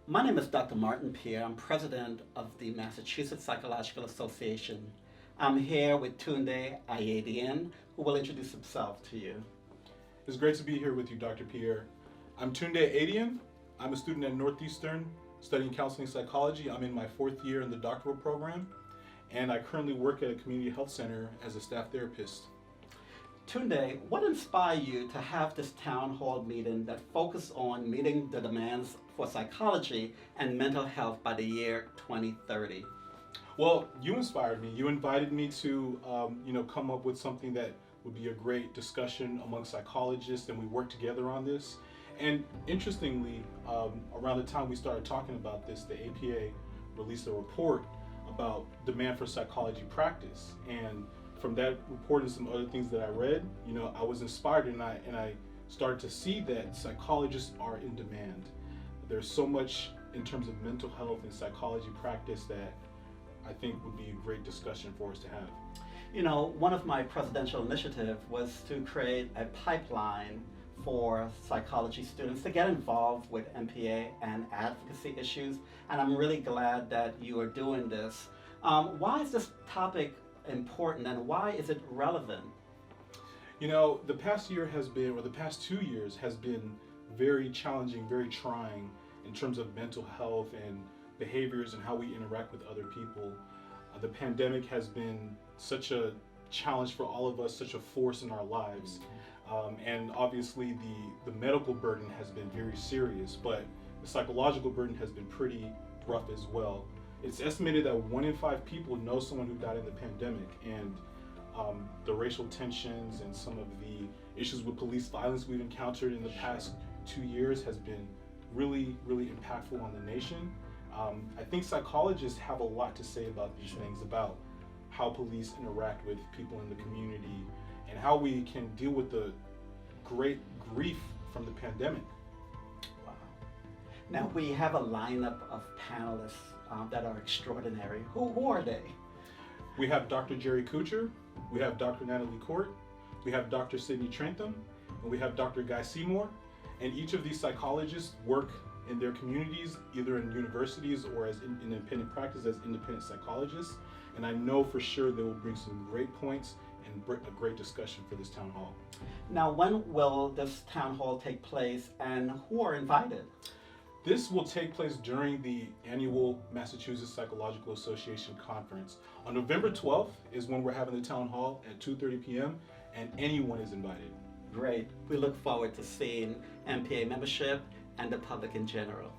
My name is Dr. Martin Pierre. I'm president of the Massachusetts Psychological Association. I'm here with Tunde Ayedian, who will introduce himself to you. It's great to be here with you, Dr. Pierre. I'm Tunde Ayedian. I'm a student at Northeastern studying counseling psychology. I'm in my fourth year in the doctoral program, and I currently work at a community health center as a staff therapist. Tunde, what inspired you to have this town hall meeting that focused on meeting the demands for psychology and mental health by the year 2030? Well, you inspired me. You invited me to, come up with something that would be a great discussion among psychologists, and we worked together on this. And interestingly, around the time we started talking about this, the APA released a report about demand for psychology practice. And from that report and some other things that I read, I was inspired, and I started to see that psychologists are in demand. There's so much in terms of mental health and psychology practice that I think would be a great discussion for us to have. One of my presidential initiatives was to create a pipeline for psychology students to get involved with MPA and advocacy issues, and I'm really glad that you are doing this. Why is this topic important, and why is it relevant? The past year has been, or the past 2 years has been very challenging, very trying in terms of mental health and behaviors and how we interact with other people. The pandemic has been such a challenge for all of us, such a force in our lives. And obviously the medical burden has been very serious, but the psychological burden has been pretty rough as well. It's estimated that 1 in 5 people know someone who died in the pandemic, and the racial tensions and some of the issues with police violence we've encountered in the past 2 years has been really, really impactful on the nation. I think psychologists have a lot to say about these things, about how police interact with people in the community and how we can deal with the great grief from the pandemic. Wow. Now we have a lineup of panelists that are extraordinary. Who are they? We have Dr. Jerry Kuchar, we have Dr. Natalie Court, we have Dr. Sydney Trentham, and we have Dr. Guy Seymour. And each of these psychologists work in their communities, either in universities or as in independent practice as independent psychologists. And I know for sure they will bring some great points and a great discussion for this town hall. Now, when will this town hall take place, and who are invited? This will take place during the annual Massachusetts Psychological Association conference. On November 12th is when we're having the town hall at 2:30 p.m. and anyone is invited. Great. We look forward to seeing MPA membership and the public in general.